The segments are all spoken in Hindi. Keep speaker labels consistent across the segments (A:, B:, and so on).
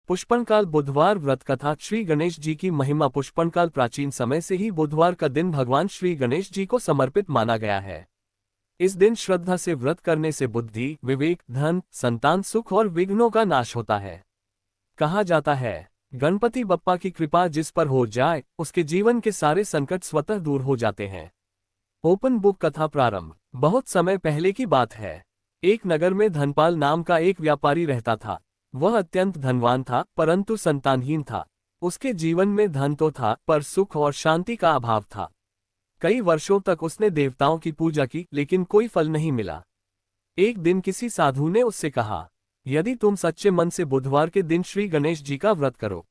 A: पुष्पनकाल बुधवार व्रत कथा। श्री गणेश जी की महिमा। पुष्पनकाल प्राचीन समय से ही बुधवार का दिन भगवान श्री गणेश जी को समर्पित माना गया है। इस दिन श्रद्धा से व्रत करने से बुद्धि, विवेक, धन, संतान सुख और विघ्नों का नाश होता है। कहा जाता है, गणपति बप्पा की कृपा जिस पर हो जाए उसके जीवन के सारे संकट स्वतः दूर हो जाते हैं। ओपन बुक कथा प्रारंभ। बहुत समय पहले की बात है। एक नगर में धनपाल नाम का एक व्यापारी रहता था। वह अत्यंत धनवान था परंतु संतानहीन था। उसके जीवन में धन तो था पर सुख और शांति का अभाव था। कई वर्षों तक उसने देवताओं की पूजा की लेकिन कोई फल नहीं मिला। एक दिन किसी साधु ने उससे कहा, यदि तुम सच्चे मन से बुधवार के दिन श्री गणेश जी का व्रत करो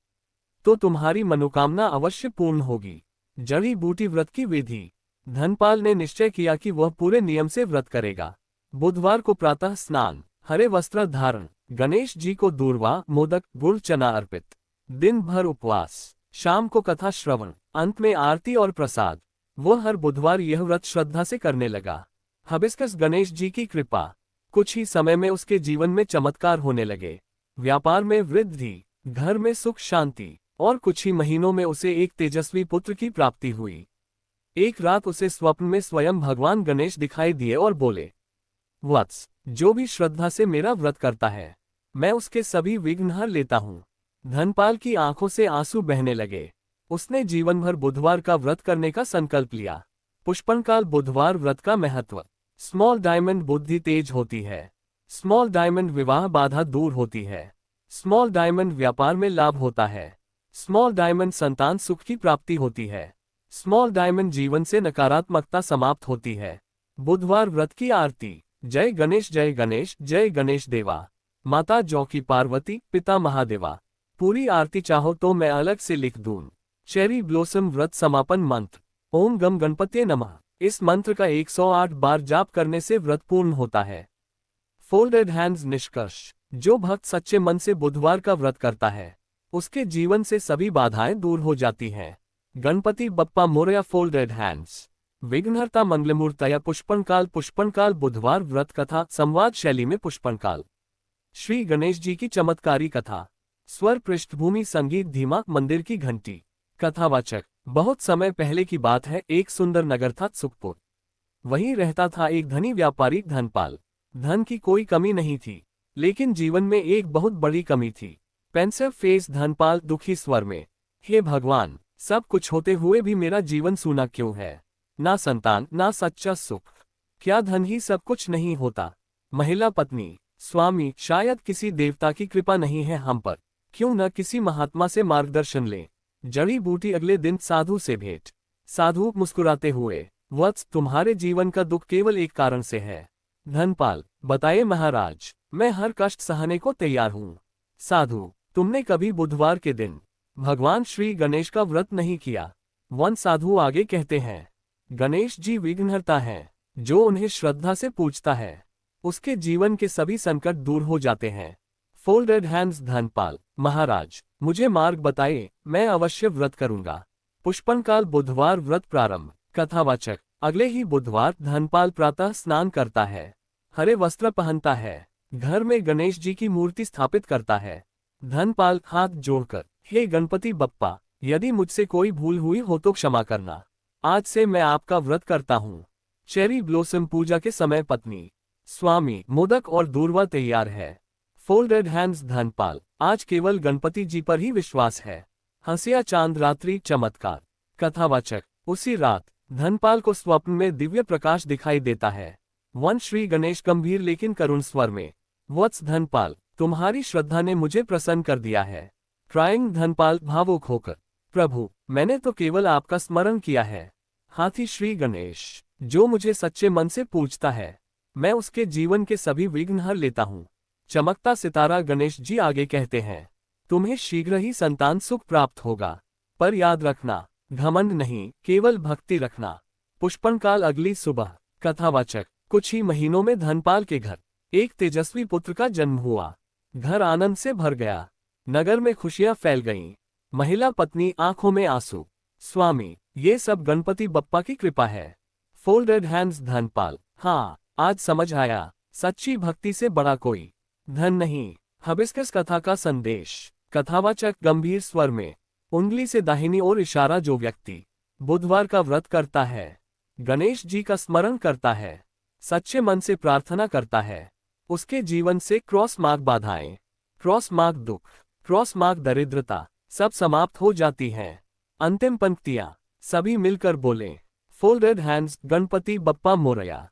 A: तो तुम्हारी मनोकामना अवश्य पूर्ण होगी। जड़ी बूटी व्रत की विधि। धनपाल ने निश्चय किया कि वह पूरे नियम से व्रत करेगा। बुधवार को प्रातः स्नान, हरे वस्त्र धारण, गणेश जी को दूर्वा, मोदक, गुड़, चना अर्पित, दिन भर उपवास, शाम को कथा श्रवण, अंत में आरती और प्रसाद। वह हर बुधवार यह व्रत श्रद्धा से करने लगा। हबिस्कस गणेश जी की कृपा। कुछ ही समय में उसके जीवन में चमत्कार होने लगे। व्यापार में वृद्धि, घर में सुख शांति और कुछ ही महीनों में उसे एक तेजस्वी पुत्र की प्राप्ति हुई। एक रात उसे स्वप्न में स्वयं भगवान गणेश दिखाई दिए और बोले, वत्स, जो भी श्रद्धा से मेरा व्रत करता है मैं उसके सभी विघ्न हर लेता हूँ। धनपाल की आंखों से आंसू बहने लगे। उसने जीवन भर बुधवार का व्रत करने का संकल्प लिया। पुष्पनकाल बुधवार व्रत का महत्व। स्मॉल डायमंड बुद्धि तेज होती है। स्मॉल डायमंड विवाह बाधा दूर होती है। स्मॉल डायमंड व्यापार में लाभ होता है। स्मॉल डायमंड संतान सुख की प्राप्ति होती है। स्मॉल डायमंड जीवन से नकारात्मकता समाप्त होती है। बुधवार व्रत की आरती। जय गणेश जय गणेश जय गणेश देवा। माता जौकी पार्वती, पिता महादेवा। पूरी आरती चाहो तो मैं अलग से लिख दूं। चेरी ब्लॉसम व्रत समापन मंत्र। ओम गम गणपते नमः। इस मंत्र का 108 बार जाप करने से व्रत पूर्ण होता है। फोल्डेड हैंड्स निष्कर्ष। जो भक्त सच्चे मन से बुधवार का व्रत करता है उसके जीवन से सभी बाधाएं दूर हो जाती हैं। गणपति बप्पा मोरया। Folded hands. विघ्नहर्ता मंगलमूर्तया। पुष्पनकाल। पुष्पनकाल बुधवार व्रत कथा। संवाद शैली में पुष्पनकाल। श्री गणेश जी की चमत्कारी कथा। स्वर पृष्ठभूमि संगीत धीमा, मंदिर की घंटी। कथावाचक। बहुत समय पहले की बात है। एक सुंदर नगर था सुखपुर। वहीं रहता था एक धनी व्यापारी धनपाल। धन की कोई कमी नहीं थी लेकिन जीवन में एक बहुत बड़ी कमी थी। पेंसिव फेस धनपाल दुखी स्वर में, हे भगवान, सब कुछ होते हुए भी मेरा जीवन सूना क्यों है? ना संतान, ना सच्चा सुख। क्या धन ही सब कुछ नहीं होता? महिला पत्नी, स्वामी, शायद किसी देवता की कृपा नहीं है हम पर। क्यों न किसी महात्मा से मार्गदर्शन ले। जड़ी बूटी। अगले दिन साधु से भेंट। साधु मुस्कुराते हुए, वत्स, तुम्हारे जीवन का दुख केवल एक कारण से है। धनपाल, बताइए महाराज, मैं हर कष्ट सहने को तैयार हूँ। साधु, तुमने कभी बुधवार के दिन भगवान श्री गणेश का व्रत नहीं किया। वन साधु आगे कहते हैं, गणेश जी विघ्नहर्ता हैं। जो उन्हें श्रद्धा से पूजता है उसके जीवन के सभी संकट दूर हो जाते हैं। फोल्डेड हैंड्स धनपाल, महाराज, मुझे मार्ग बताइए, मैं अवश्य व्रत करूंगा। पुष्पनकाल बुधवार व्रत प्रारंभ। कथावाचक। अगले ही बुधवार धनपाल प्रातः स्नान करता है, हरे वस्त्र पहनता है, घर में गणेश जी की मूर्ति स्थापित करता है। धनपाल हाथ जोड़कर, हे गणपति बप्पा, यदि मुझसे कोई भूल हुई हो तो क्षमा करना। आज से मैं आपका व्रत करता हूँ। चेरी ब्लॉसम पूजा के समय पत्नी, स्वामी, मोदक और दूर्वा तैयार है। फोल्डेड हैंड्स धनपाल, आज केवल गणपति जी पर ही विश्वास है। हंसिया चांद रात्रि चमत्कार। कथावाचक। उसी रात धनपाल को स्वप्न में दिव्य प्रकाश दिखाई देता है। वन श्री गणेश गंभीर लेकिन करुण स्वर में, वत्स धनपाल, तुम्हारी श्रद्धा ने मुझे प्रसन्न कर दिया है। क्राइंग धनपाल भावुक होकर, प्रभु, मैंने तो केवल आपका स्मरण किया है। हाथी श्री गणेश, जो मुझे सच्चे मन से पूजता है मैं उसके जीवन के सभी विघ्न हर लेता हूँ। चमकता सितारा गणेश जी आगे कहते हैं, तुम्हें शीघ्र ही संतान सुख प्राप्त होगा, पर याद रखना, घमंड नहीं, केवल भक्ति रखना। पुष्पनकाल अगली सुबह। कथावाचक। कुछ ही महीनों में धनपाल के घर एक तेजस्वी पुत्र का जन्म हुआ। घर आनंद से भर गया। नगर में खुशियां फैल गईं। महिला पत्नी आंखों में आंसू। स्वामी, ये सब गणपति बप्पा की कृपा है। फोल्डेड हैंड्स धनपाल, हाँ, आज समझ आया, सच्ची भक्ति से बड़ा कोई धन नहीं। हबिस्कस कथा का संदेश। कथावाचक गंभीर स्वर में, उंगली से दाहिनी ओर इशारा। जो व्यक्ति बुधवार का व्रत करता है, गणेश जी का स्मरण करता है, सच्चे मन से प्रार्थना करता है, उसके जीवन से क्रॉस मार्क बाधाएं, क्रॉस मार्क दुख, क्रॉस मार्क दरिद्रता सब समाप्त हो जाती हैं। अंतिम पंक्तियां सभी मिलकर बोलें। Folded hands Ganpati Bappa Morya.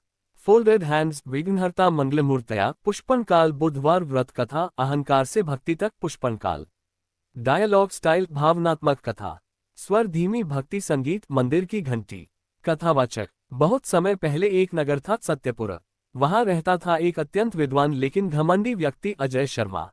A: Folded hands विघ्नहर्ता मंगलमूर्तया। पुष्पनकाल बुधवार व्रत कथा अहंकार से भक्ति तक। पुष्पनकाल डायलॉग स्टाइल भावनात्मक कथा। स्वर धीमी भक्ति संगीत मंदिर की घंटी। कथावाचक बहुत समय पहले एक नगर था सत्यपुर। वहां रहता था एक अत्यंत विद्वान लेकिन घमंडी व्यक्ति अजय शर्मा।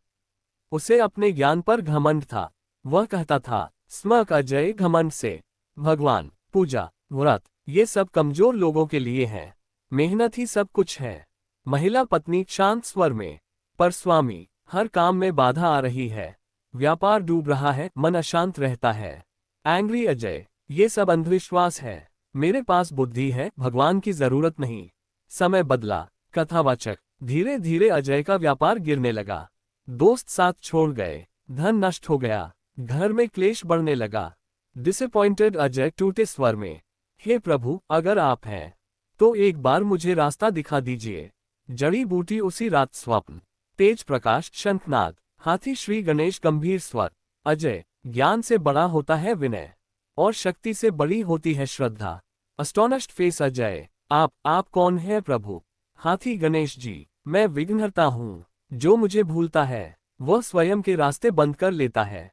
A: उसे अपने ज्ञान पर घमंड था। वह कहता था स्मक अजय घमंड से। भगवान, पूजा, व्रत ये सब कमजोर लोगों के लिए है, मेहनत ही सब कुछ है। महिला पत्नी शांत स्वर में, पर स्वामी हर काम में बाधा आ रही है, व्यापार डूब रहा है, मन अशांत रहता है। एंग्री अजय ये सब अंधविश्वास है, मेरे पास बुद्धि है, भगवान की जरूरत नहीं। समय बदला। कथावाचक धीरे धीरे अजय का व्यापार गिरने लगा, दोस्त साथ छोड़ गए, धन नष्ट हो गया, घर में क्लेश बढ़ने लगा। डिसअपॉइंटेड अजय टूटे स्वर में, हे प्रभु अगर आप हैं तो एक बार मुझे रास्ता दिखा दीजिए। जड़ी बूटी उसी रात स्वप्न। तेज प्रकाश शंखनाद। हाथी श्री गणेश गंभीर स्वर। अजय ज्ञान से बड़ा होता है विनय, और शक्ति से बड़ी होती है श्रद्धा। अस्टोनिश्ड फेस अजय आप कौन है प्रभु? हाथी गणेश जी मैं विघ्नहर्ता हूँ, जो मुझे भूलता है वह स्वयं के रास्ते बंद कर लेता है।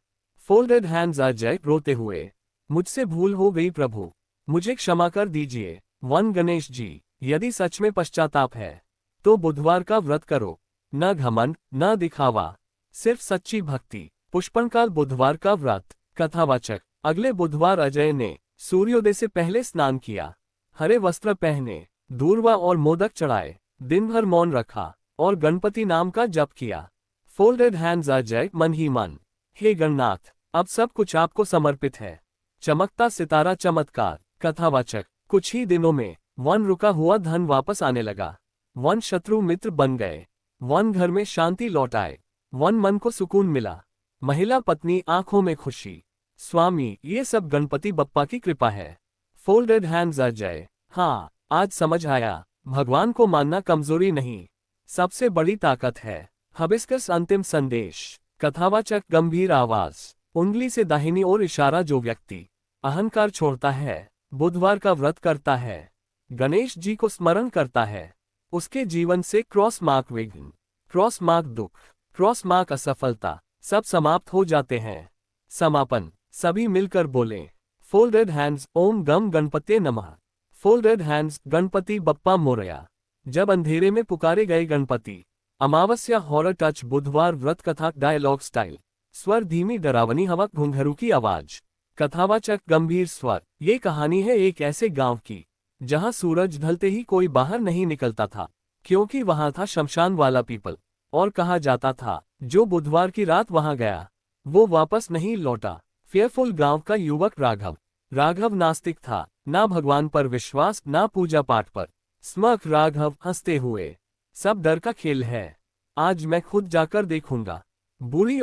A: फोल्डेड हैंड्स अजय रोते हुए, मुझसे भूल हो गई प्रभु, मुझे क्षमा कर दीजिए। वन गणेश जी यदि सच में पश्चाताप है तो बुधवार का व्रत करो, न घमंड न दिखावा, सिर्फ सच्ची भक्ति। पुष्पनकाल बुधवार का व्रत। कथावाचक अगले बुधवार अजय ने सूर्योदय से पहले स्नान किया, हरे वस्त्र पहने, दूर्वा और मोदक चढ़ाए, दिन भर मौन रखा और गणपति नाम का जप किया। फोल्डेड हैंड्स अजय मन ही मन, हे गणनाथ अब सब कुछ आपको समर्पित है। चमकता सितारा चमत्कार। कथावाचक कुछ ही दिनों में वन रुका हुआ धन वापस आने लगा, वन शत्रु मित्र बन गए, वन घर में शांति लौट आए, वन मन को सुकून मिला। महिला पत्नी आंखों में खुशी। स्वामी ये सब गणपति बप्पा की कृपा है। फोल्डेड हैंड्स अजय हाँ आज समझ आया, भगवान को मानना कमजोरी नहीं, सबसे बड़ी ताकत है। हबिस्कस अंतिम संदेश। कथावाचक गंभीर आवाज, उंगली से दाहिनी ओर इशारा। जो व्यक्ति अहंकार छोड़ता है, बुधवार का व्रत करता है, गणेश जी को स्मरण करता है, उसके जीवन से क्रॉस मार्क विघ्न, क्रॉस मार्क दुख, क्रॉस मार्क असफलता सब समाप्त हो जाते हैं। समापन सभी मिलकर बोलें। फोल्डेड हैंड्स ओम गम गणपते नमः। Folded hands Ganpati Bappa Morya. जब अंधेरे में पुकारे गए गणपति। अमावस्या हॉरर टच बुधवार व्रत कथा डायलॉग स्टाइल। स्वर धीमी डरावनी हवा घुंघरू की आवाज। कथावाचक गंभीर स्वर। ये कहानी है एक ऐसे गांव की जहां सूरज ढलते ही कोई बाहर नहीं निकलता था, क्योंकि वहां था शमशान वाला पीपल, और कहा जाता था जो बुधवार की रात वहां गया वो वापस नहीं लौटा। फेयरफुल गांव का युवक राघव नास्तिक था, ना भगवान पर विश्वास ना पूजा पाठ पर। स्मक राघव हंसते हुए, सब डर का खेल है, आज मैं खुद जाकर देखूंगा। बूढ़ी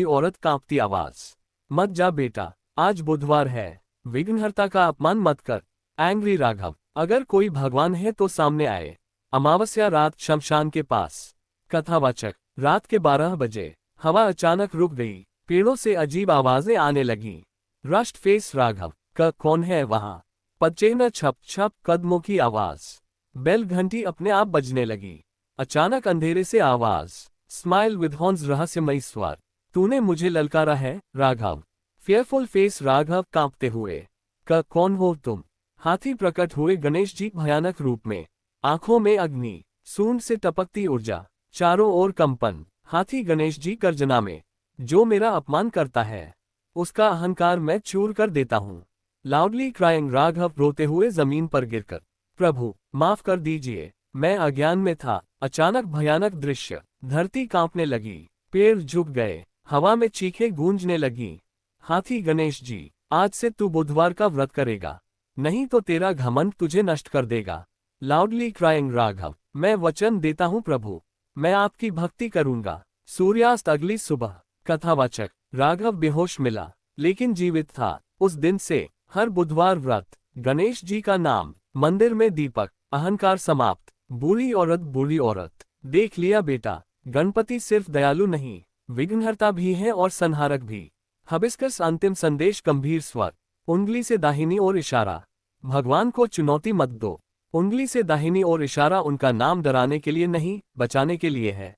A: औरत कांपती आवाज, मत जा बेटा, आज बुधवार है, विघ्नहर्ता का अपमान मत कर। एंग्री राघव अगर कोई भगवान है तो सामने आए। अमावस्या रात शमशान के पास। कथावाचक रात के 12 बजे हवा अचानक रुक गई, पेड़ों से अजीब आवाजें आने लगीं। रश्ड फेस राघव का कौन है वहां? पचेना छप छप कदमों की आवाज। बेल घंटी अपने आप बजने लगी। अचानक अंधेरे से आवाज, स्माइल विद हॉर्न्स रहस्यमयी स्वर, तूने मुझे ललकारा है राघव। फेयरफुल फेस राघव कांपते हुए, का कौन हो तुम? हाथी प्रकट हुए गणेश जी भयानक रूप में, आंखों में अग्नि, सूंड से टपकती ऊर्जा, चारों ओर कंपन। हाथी गणेश जी गर्जना में, जो मेरा अपमान करता है उसका अहंकार मैं चूर कर देता हूँ। लाउडली क्राइंग राघव रोते हुए जमीन पर गिरकर, प्रभु माफ कर दीजिए, मैं अज्ञान में था। अचानक भयानक दृश्य, धरती कांपने लगी, पेड़ झुक गए, हवा में चीखें गूंजने लगी। हाथी गणेश जी आज से तू बुधवार का व्रत करेगा, नहीं तो तेरा घमंड तुझे नष्ट कर देगा। लाउडली क्राइंग राघव, मैं वचन देता हूँ प्रभु, मैं आपकी भक्ति करूंगा। सूर्यास्त अगली सुबह। कथावाचक राघव बेहोश मिला, लेकिन जीवित था। उस दिन से हर बुधवार व्रत। गणेश जी का नाम, मंदिर में दीपक, अहंकार समाप्त। बुरी औरत, देख लिया बेटा, गणपति सिर्फ दयालु नहीं, विघ्नहर्ता भी है और संहारक भी। हबिस्कस अंतिम संदेश गंभीर स्वर, उंगली से दाहिनी ओर इशारा। भगवान को चुनौती मत दो। उंगली से दाहिनी ओर इशारा उनका नाम डराने के लिए नहीं, बचाने के लिए है।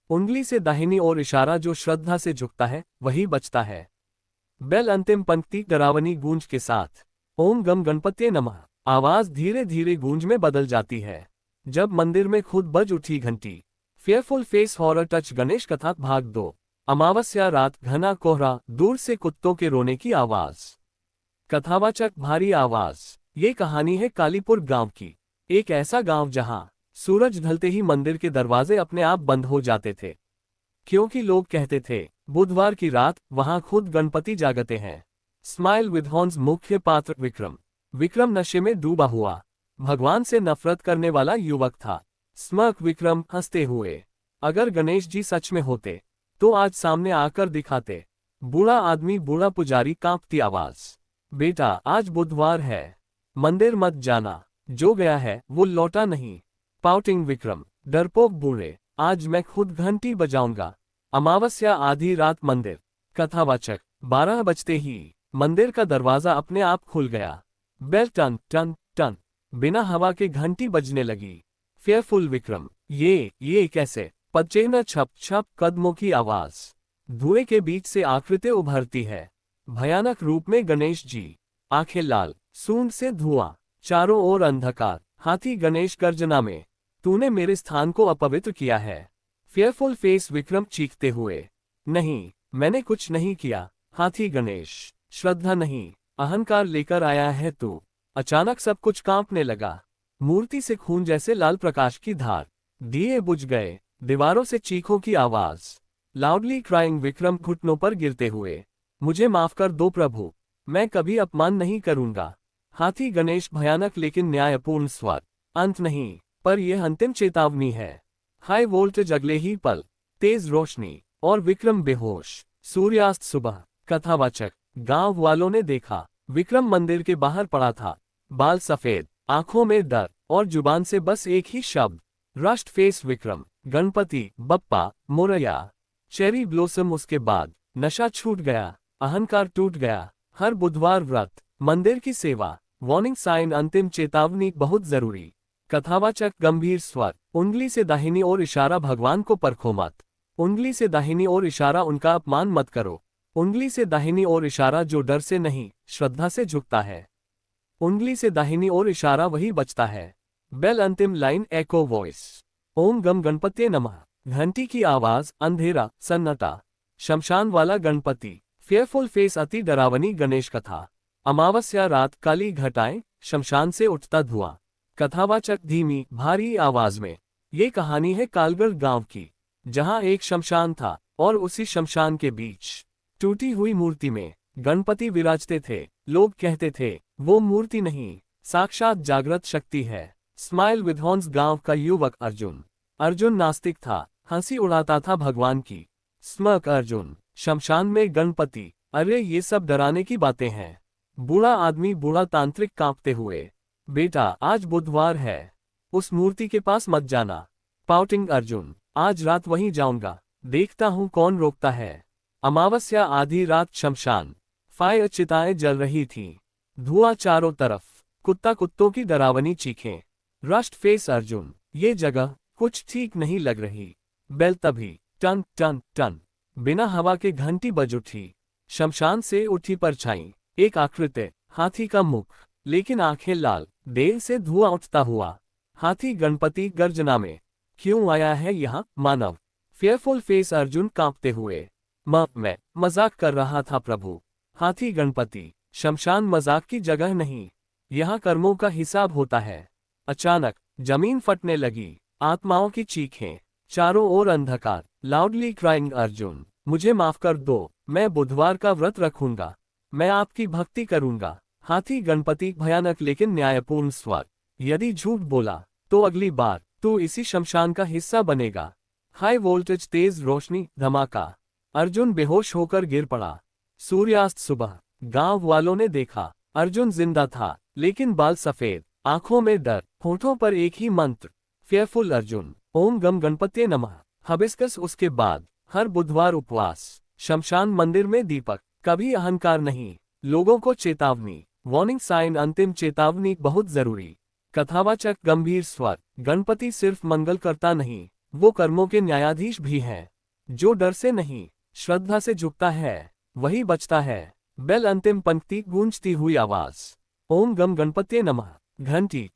A: उंगली से दाहिनी ओर इशारा जो श्रद्धा से झुकता है वही बचता है। बेल अंतिम पंक्ति डरावनी गूंज के साथ, ओम गम गणपत्ये नमः। आवाज धीरे धीरे गूंज में बदल जाती है। जब मंदिर में खुद बज उठी घंटी। Fearful face horror touch Ganesh कथा भाग 2। अमावस्या रात, घना कोहरा, दूर से कुत्तों के रोने की आवाज। कथावाचक भारी आवाज। ये कहानी है कालीपुर गांव की। एक ऐसा गांव जहां सूरज ढलते ही मंदिर के दरवाजे अपने आप बंद हो जाते थे, क्योंकि लोग कहते थे बुधवार की रात वहां खुद गणपति जागते हैं। स्माइल विद हॉर्न्स मुख्य पात्र विक्रम नशे में डूबा हुआ, भगवान से नफरत करने वाला युवक था। स्मर्क विक्रम हंसते हुए, अगर गणेश जी सच में होते तो आज सामने आकर दिखाते। बूढ़ा आदमी, बूढ़ा पुजारी, कांपती आवाज, बेटा आज बुधवार है, मंदिर मत जाना, जो गया है वो लौटा नहीं। पाउटिंग विक्रम, डरपोक बूढ़े, आज मैं खुद घंटी बजाऊंगा। अमावस्या आधी रात, मंदिर। कथावाचक 12 बजते ही मंदिर का दरवाजा अपने आप खुल गया। बेल टन टन टन बिना हवा के घंटी बजने लगी। फेयरफुल विक्रम, ये कैसे? पच्चेना छप छप कदमों की आवाज, धुएं के बीच से आकृति उभरती है। भयानक रूप में गणेश जी, आंखें लाल, सूंड से धुआं, चारों ओर अंधकार। हाथी गणेश गर्जना में, तूने मेरे स्थान को अपवित्र किया है। फेयरफुल फेस विक्रम चीखते हुए, नहीं, मैंने कुछ नहीं किया। हाथी गणेश, श्रद्धा नहीं, अहंकार लेकर आया है तू। अचानक सब कुछ कांपने लगा। मूर्ति से खून जैसे लाल प्रकाश की धार, दिए बुझ गए, दीवारों से चीखों की आवाज। लाउडली क्राइंग विक्रम घुटनों पर गिरते हुए, मुझे माफ कर दो प्रभु, मैं कभी अपमान नहीं करूंगा। हाथी गणेश भयानक लेकिन न्यायपूर्ण स्वर, अंत नहीं, पर यह अंतिम चेतावनी है। हाई वोल्टेज अगले ही पल, तेज रोशनी, और विक्रम बेहोश। सूर्यास्त सुबह। कथावाचक गांव वालों ने देखा, विक्रम मंदिर के बाहर पड़ा था, बाल सफेद, आंखों में डर, और जुबान से बस एक ही शब्द, rust face Vikram, Ganpati Bappa Morya. Cherry blossom. उसके बाद नशा छूट गया, अहंकार टूट गया। हर बुधवार व्रत, मंदिर की सेवा, वार्निंग साइन, अंतिम चेतावनी बहुत जरूरी। कथावाचक गंभीर स्वर, उंगली से दाहिनी ओर इशारा, भगवान को परखो मत। उंगली से दाहिनी ओर इशारा, उनका अपमान मत करो। उंगली से दाहिनी ओर इशारा जो डर से नहीं, श्रद्धा से झुकता है। उंगली से दाहिनी ओर इशारा वही बचता है। बेल अंतिम लाइन, एको वॉइस, ओम गम गणपत्ये नमः। घंटी की आवाज, अंधेरा, सन्नाटा, शमशान वाला गणपति। फेयरफुल फेस, अति डरावनी गणेश कथा। अमावस्या रात, काली घटाएं, शमशान से उठता धुआं। कथावाचक धीमी भारी आवाज में, ये कहानी है कालगढ़ गांव की, जहां एक शमशान था और उसी शमशान के बीच टूटी हुई मूर्ति में गणपति विराजते थे। लोग कहते थे वो मूर्ति नहीं, साक्षात जागृत शक्ति है। स्माइल विद हॉर्न्स गांव का युवक अर्जुन नास्तिक था, हंसी उड़ाता था भगवान की। स्मर्क अर्जुन, शमशान में गणपति, अरे ये सब डराने की बातें हैं। बूढ़ा आदमी, बूढ़ा तांत्रिक, कांपते हुए, बेटा आज बुधवार है, उस मूर्ति के पास मत जाना। पाउटिंग अर्जुन, आज रात वहीं जाऊंगा, देखता हूं कौन रोकता है। अमावस्या आधी रात, शमशान, फायर चिताएं जल रही थीं, धुआं चारों तरफ, कुत्तों की डरावनी चीखें। रस्ट फेस अर्जुन, ये जगह कुछ ठीक नहीं लग रही। बेल तभी टन टन टन बिना हवा के घंटी बज उठी। शमशान से उठी परछाई, एक आकृति, हाथी का मुख, लेकिन आंखें लाल, देर से धुआं उठता हुआ। हाथी गणपति गर्जना में, क्यों आया है यहाँ मानव? फेयरफुल फेस अर्जुन कांपते हुए, मैं मजाक कर रहा था प्रभु। हाथी गणपति, शमशान मजाक की जगह नहीं, यहाँ कर्मों का हिसाब होता है। अचानक जमीन फटने लगी, आत्माओं की चीखें, चारों ओर अंधकार। लाउडली क्राइंग अर्जुन, मुझे माफ कर दो, मैं बुधवार का व्रत रखूंगा, मैं आपकी भक्ति करूंगा। हाथी गणपति भयानक लेकिन न्यायपूर्ण स्वर, यदि झूठ बोला तो अगली बार तू इसी शमशान का हिस्सा बनेगा। हाई वोल्टेज तेज रोशनी, धमाका, अर्जुन बेहोश होकर गिर पड़ा। सूर्यास्त सुबह। गांव वालों ने देखा, अर्जुन जिंदा था, लेकिन बाल सफेद, आंखों में डर, होठों पर एक ही मंत्र, फेयरफुल अर्जुन, ओम गम गणपत्ये नमः। हबिस्कस। उसके बाद हर बुधवार उपवास, शमशान मंदिर में दीपक, कभी अहंकार नहीं। लोगों को चेतावनी, वार्निंग साइन, अंतिम चेतावनी बहुत जरूरी। कथावाचक गंभीर स्वर, गणपति सिर्फ मंगल करता नहीं, वो कर्मों के न्यायाधीश भी हैं। जो डर से नहीं, श्रद्धा से झुकता है, वही बचता है। बेल। अंतिम पंक्ति, गूंजती हुई आवाज, ओम गम गणपत्ये नमः। घंटी।